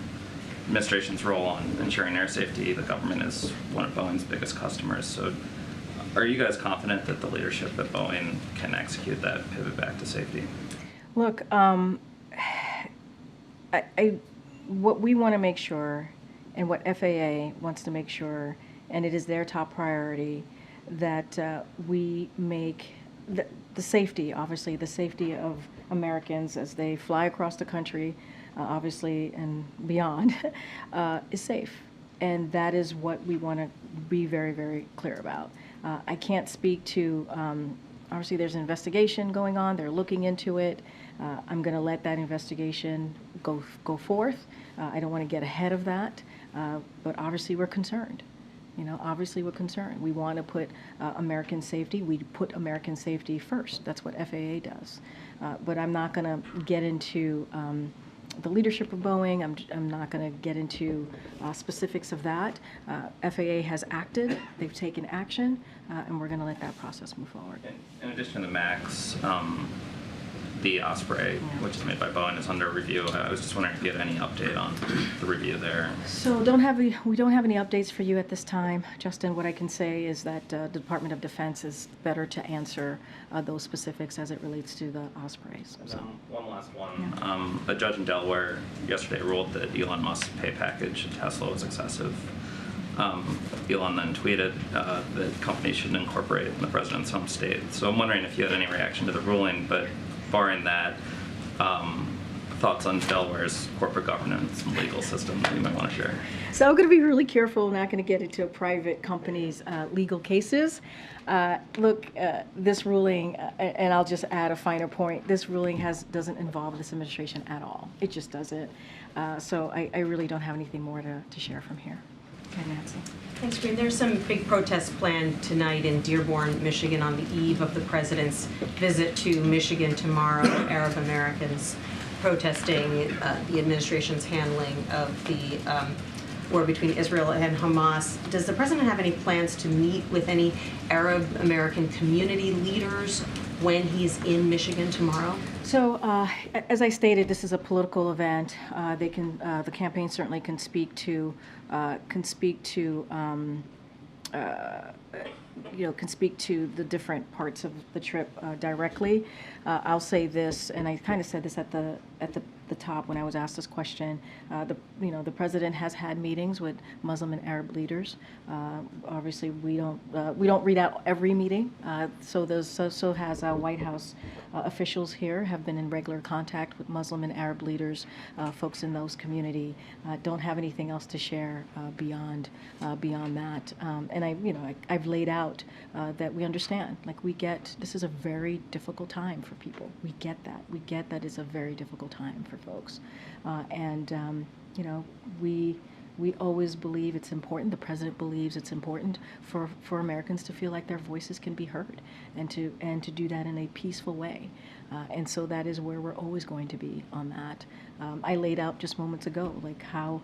administration's role on ensuring air safety, the government is one of Boeing's biggest customers. So are you guys confident that the leadership at Boeing can execute that pivot back to safety? Look, what we want to make sure, and what FAA wants to make sure, and it is their top priority, that we make the safety, obviously, the safety of Americans as they fly across the country, obviously, and beyond, is safe. And that is what we want to be very, very clear about. I can't speak to, obviously there's an investigation going on, they're looking into it. I'm going to let that investigation go forth. I don't want to get ahead of that, but obviously we're concerned. Obviously we're concerned. We want to put American safety, we put American safety first. That's what FAA does. But I'm not going to get into the leadership of Boeing. I'm not going to get into specifics of that. FAA has acted, they've taken action, and we're going to let that process move forward. In addition to the MAX, the Osprey, which is made by Boeing, is under review. I was just wondering if you had any update on the review there. So we don't have any updates for you at this time, Justin. What I can say is that the Department of Defense is better to answer those specifics as it relates to the Ospreys. So. One last one. Yeah. A judge in Delaware yesterday ruled that Elon Musk's pay package at Tesla was excessive. Elon then tweeted that companies shouldn't incorporate in the president's home state. So I'm wondering if you had any reaction to the ruling, but barring that, thoughts on Delaware's corporate governance and legal system that you might want to share? So I'm going to be really careful, not going to get into a private company's legal cases. Look, this ruling, and I'll just add a finer point, this ruling doesn't involve this administration at all. It just doesn't. So I really don't have anything more to share from here. Okay, Nancy. Thanks, Karine. There's some big protests planned tonight in Dearborn, Michigan, on the eve of the president's visit to Michigan tomorrow. Arab Americans protesting the administration's handling of the war between Israel and Hamas. Does the president have any plans to meet with any Arab American community leaders when he's in Michigan tomorrow? So, as I stated, this is a political event. The campaign certainly can speak to the different parts of the trip directly. I'll say this, and I kind of said this at the the top when I was asked this question. The president has had meetings with Muslim and Arab leaders. Obviously, we don't read out every meeting. So has White House officials here have been in regular contact with Muslim and Arab leaders, folks in those community. Don't have anything else to share beyond that. And I've laid out that we understand. Like, we get this is a very difficult time for people. We get that. We get that it's a very difficult time for folks, we always believe it's important. The president believes it's important for Americans to feel like their voices can be heard, and to do that in a peaceful way. And so that is where we're always going to be on that. I laid out just moments ago, like how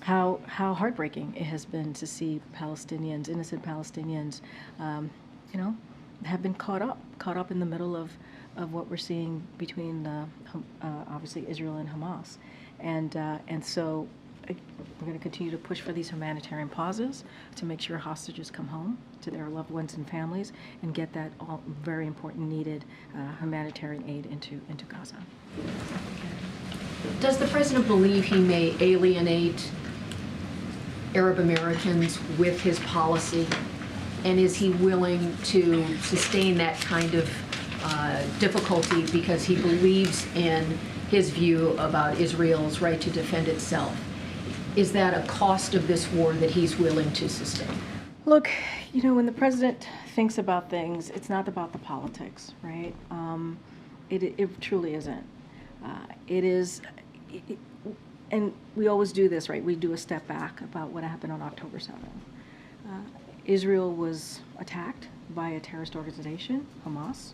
heartbreaking it has been to see Palestinians, innocent Palestinians, have been caught up in the middle of what we're seeing between obviously Israel and Hamas, and so we're going to continue to push for these humanitarian pauses to make sure hostages come home to their loved ones and families, and get that all very important needed humanitarian aid into Gaza. Does the president believe he may alienate Arab Americans with his policy? And is he willing to sustain that kind of difficulty because he believes in his view about Israel's right to defend itself? Is that a cost of this war that he's willing to sustain? Look, when the president thinks about things, it's not about the politics, right? It truly isn't. It is, and we always do this, right? We do a step back about what happened on October 7th. Israel was attacked by a terrorist organization, Hamas,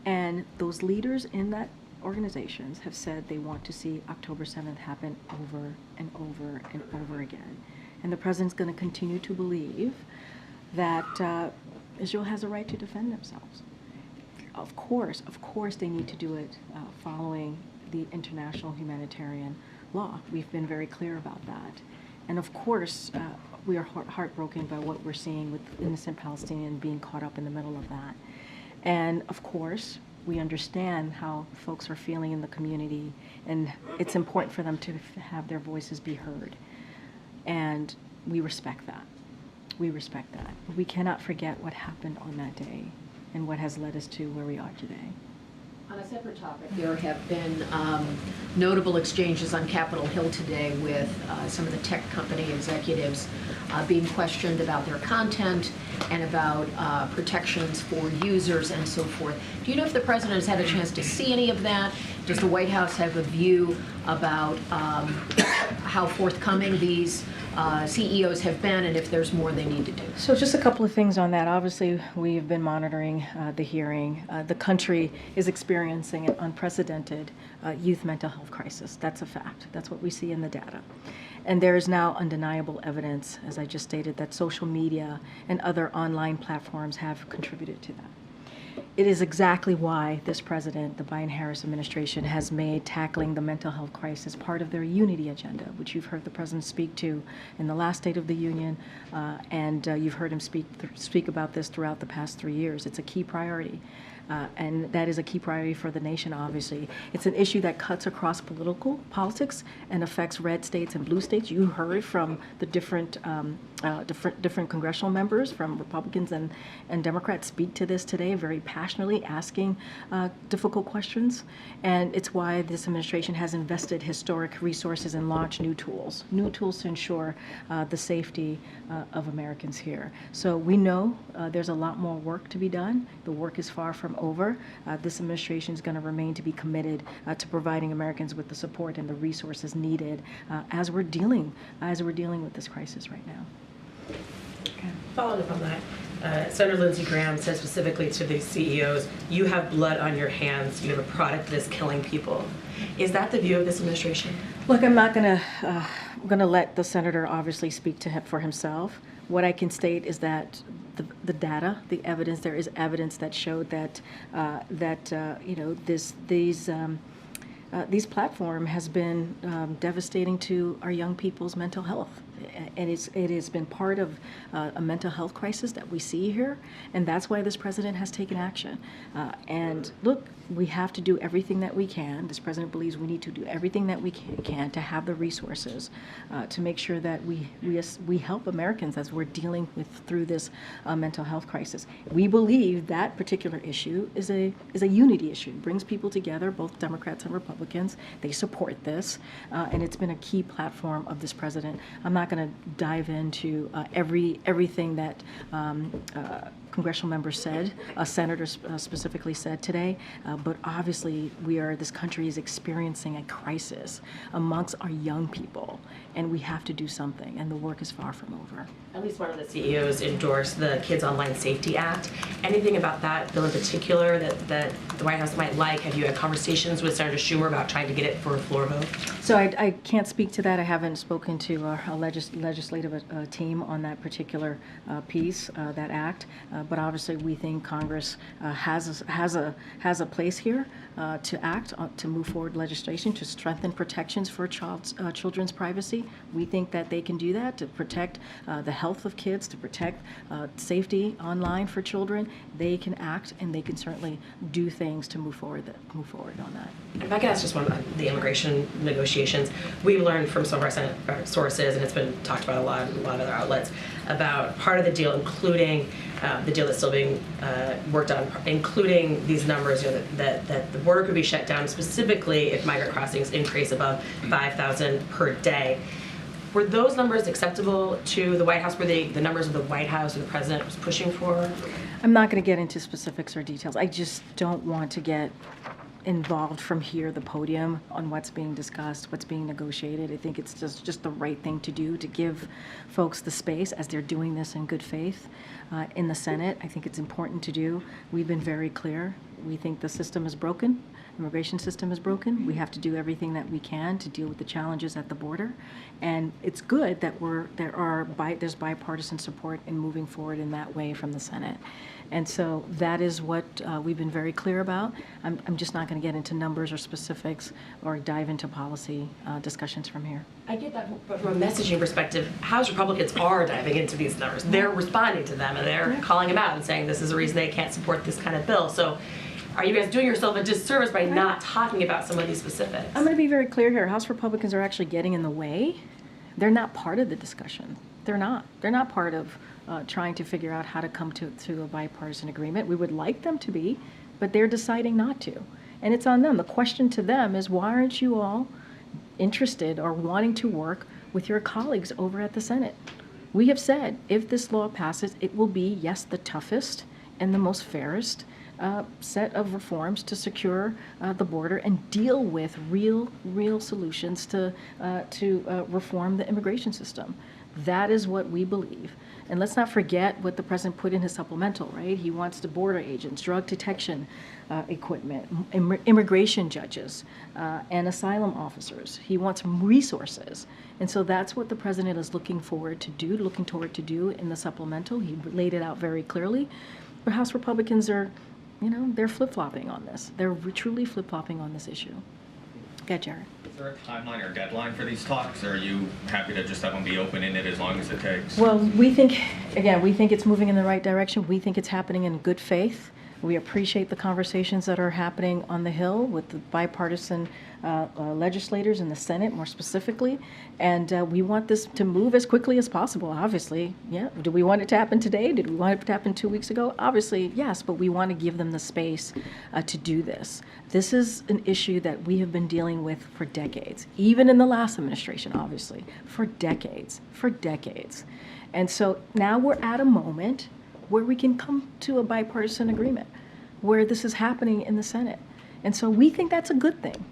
and those leaders in that organizations have said they want to see October 7th happen over and over and over again. And the president's going to continue to believe that Israel has a right to defend themselves. Of course, they need to do it following the international humanitarian law. We've been very clear about that. And of course, we are heartbroken by what we're seeing with innocent Palestinians being caught up in the middle of that. And of course, we understand how folks are feeling in the community, and it's important for them to have their voices be heard. And we respect that. We respect that. We cannot forget what happened on that day and what has led us to where we are today. On a separate topic, there have been notable exchanges on Capitol Hill today with some of the tech company executives being questioned about their content and about protections for users and so forth. Do you know if the president has had a chance to see any of that? Does the White House have a view about how forthcoming these CEOs have been, and if there's more they need to do? So just a couple of things on that. Obviously, we've been monitoring the hearing. The country is experiencing an unprecedented youth mental health crisis. That's a fact. That's what we see in the data. And there is now undeniable evidence, as I just stated, that social media and other online platforms have contributed to that. It is exactly why this president, the Biden-Harris administration, has made tackling the mental health crisis part of their unity agenda, which you've heard the president speak to in the last State of the Union, and you've heard him speak about this throughout the past 3 years. It's a key priority. And that is a key priority for the nation, obviously. It's an issue that cuts across politics and affects red states and blue states. You heard from the different congressional members, from Republicans and Democrats, speak to this today very passionately, asking difficult questions. And it's why this administration has invested historic resources and launched new tools to ensure the safety of Americans here. So we know there's a lot more work to be done. The work is far from over. This administration is going to remain to be committed to providing Americans with the support and the resources needed as we're dealing with this crisis right now. Okay. Following up on that, Senator Lindsey Graham said specifically to the CEOs, you have blood on your hands, you have a product that is killing people. Is that the view of this administration? Look, I'm not going to let the senator obviously speak for himself. What I can state is that the data, the evidence, there is evidence that showed that these platform has been devastating to our young people's mental health. And it has been part of a mental health crisis that we see here, and that's why this president has taken action. And look, we have to do everything that we can. This president believes we need to do everything that we can to have the resources to make sure that we help Americans as we're dealing through this mental health crisis. We believe that particular issue is a unity issue. It brings people together, both Democrats and Republicans. They support this, and it's been a key platform of this president. I'm not going to dive into everything that congressional members said, senators specifically said today, but obviously this country is experiencing a crisis amongst our young people, and we have to do something, and the work is far from over. At least one of the CEOs endorsed the Kids Online Safety Act. Anything about that bill in particular that the White House might like? Have you had conversations with Senator Schumer about trying to get it for a floor vote? So I can't speak to that. I haven't spoken to our legislative team on that particular piece, that act. But obviously, we think Congress has a place here to act to move forward legislation to strengthen protections for children's privacy. We think that they can do that to protect the health of kids, to protect safety online for children. They can act, and they can certainly do things to move forward on that. If I could ask just one about the immigration negotiations, we learned from some of our Senate sources, and it's been talked about a lot of other outlets, about part of the deal, including the deal that's still being worked on, including these numbers, that the border could be shut down specifically if migrant crossings increase above 5,000 per day. Were those numbers acceptable to the White House? Were they the numbers of the White House or the president was pushing for? I'm not going to get into specifics or details. I just don't want to get involved from here, the podium, on what's being discussed, what's being negotiated. I think it's just the right thing to do to give folks the space as they're doing this in good faith in the Senate. I think it's important to do. We've been very clear. We think the system is broken. Immigration system is broken. We have to do everything that we can to deal with the challenges at the border. And it's good that there's bipartisan support in moving forward in that way from the Senate. And so that is what we've been very clear about. I'm just not going to get into numbers or specifics or dive into policy discussions from here. I get that, but from a messaging perspective, House Republicans are diving into these numbers. They're responding to them, and they're calling them out and saying this is a reason they can't support this kind of bill. So are you guys doing yourself a disservice by not talking about some of these specifics? I'm going to be very clear here. House Republicans are actually getting in the way. They're not part of the discussion. They're not. They're not part of trying to figure out how to come to a bipartisan agreement. We would like them to be, but they're deciding not to. And it's on them. The question to them is, why aren't you all interested or wanting to work with your colleagues over at the Senate? We have said, if this law passes, it will be, yes, the toughest and the most fairest set of reforms to secure the border and deal with real solutions to reform the immigration system. That is what we believe. And let's not forget what the president put in his supplemental, right? He wants the border agents, drug detection equipment, immigration judges, and asylum officers. He wants resources. And so that's what the president is looking toward to do in the supplemental. He laid it out very clearly. But House Republicans are, they're flip-flopping on this. They're truly flip-flopping on this issue. Okay, Jared. Is there a timeline or deadline for these talks, or are you happy to just have them be open-ended as long as it takes? Well, we think it's moving in the right direction. We think it's happening in good faith. We appreciate the conversations that are happening on the Hill with the bipartisan legislators in the Senate, more specifically. And we want this to move as quickly as possible, obviously. Yeah. Do we want it to happen today? Did we want it to happen 2 weeks ago? Obviously, yes, but we want to give them the space to do this. This is an issue that we have been dealing with for decades, even in the last administration, obviously, for decades. And so now we're at a moment where we can come to a bipartisan agreement, where this is happening in the Senate. And so we think that's a good thing.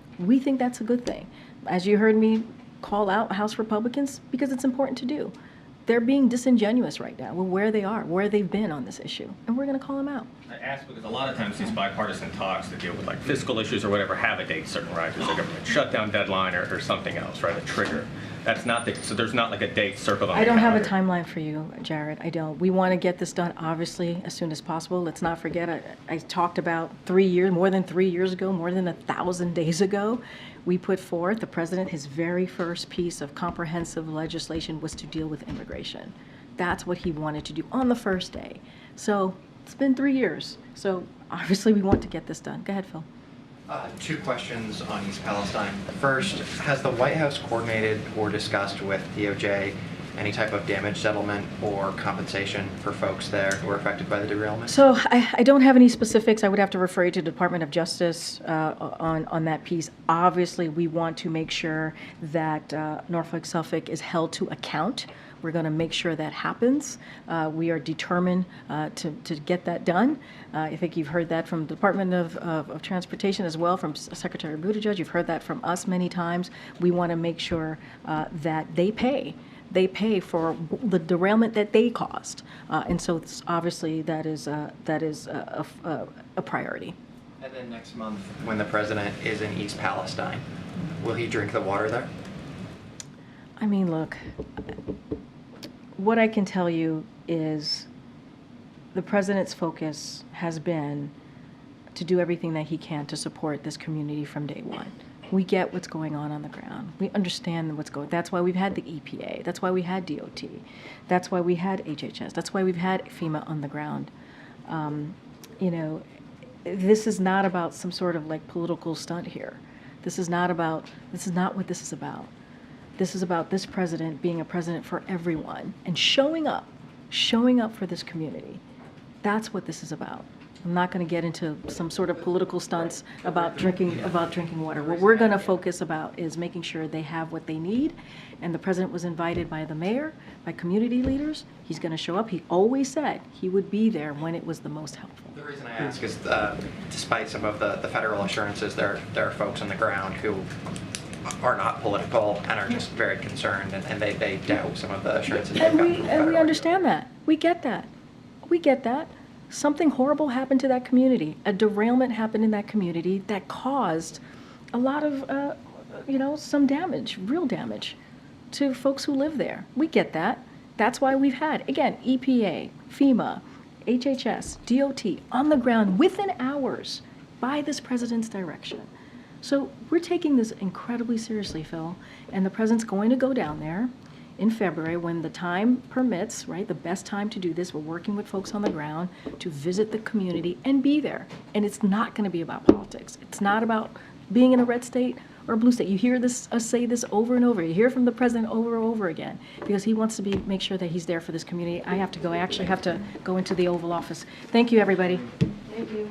As you heard me call out House Republicans, because it's important to do. They're being disingenuous right now with where they are, where they've been on this issue, and we're going to call them out. I ask because a lot of times these bipartisan talks that deal with fiscal issues or whatever have a date certain, right? There's a government shutdown deadline or something else, right? A trigger. That's not the, so there's not like a date circled on the I don't have a calendar. timeline for you, Jared. I don't. We want to get this done, obviously, as soon as possible. Let's not forget, I talked about 3 years, more than 3 years ago, more than 1,000 days ago, we put forth, the president, his very first piece of comprehensive legislation was to deal with immigration. That's what he wanted to do on the first day. So it's been 3 years. So obviously, we want to get this done. Go ahead, Phil. Two questions on East Palestine. First, has the White House coordinated or discussed with DOJ any type of damage settlement or compensation for folks there who were affected by the derailment? So I don't have any specifics. I would have to refer you to the Department of Justice on that piece. Obviously, we want to make sure that Norfolk Suffolk is held to account. We're going to make sure that happens. We are determined to get that done. I think you've heard that from the Department of Transportation as well, from Secretary Buttigieg. You've heard that from us many times. We want to make sure that they pay. They pay for the derailment that they caused. And so obviously that is a priority. And then next month, when the president is in East Palestine, will he drink the water there? I mean, look, what I can tell you is the president's focus has been to do everything that he can to support this community from day one. We get what's going on the ground. We understand what's going on. That's why we've had the EPA. That's why we had DOT. That's why we had HHS. That's why we've had FEMA on the ground. You know, this is not about some sort of like political stunt here. This is not what this is about. This is about this president being a president for everyone and showing up for this community. That's what this is about. I'm not going to get into some sort of political stunts about drinking water. What we're going to focus about is making sure they have what they need. And the president was invited by the mayor, by community leaders. He's going to show up. He always said he would be there when it was the most helpful. The reason I ask is, despite some of the federal assurances, there are folks on the ground who are not political and are just very concerned, and they doubt some of the assurances they've gotten from the And we federal. understand that. We get that. We get that. Something horrible happened to that community. A derailment happened in that community that caused a lot of, some damage, real damage to folks who live there. We get that. That's why we've had, again, EPA, FEMA, HHS, DOT on the ground within hours by this president's direction. So we're taking this incredibly seriously, Phil, and the president's going to go down there in February when the time permits, right? The best time to do this. We're working with folks on the ground to visit the community and be there. And it's not going to be about politics. It's not about being in a red state or a blue state. You hear us say this over and over. You hear from the president over and over again because he wants to make sure that he's there for this community. I have to go. I actually have to go into the Oval Office. Thank you, everybody. Thank you.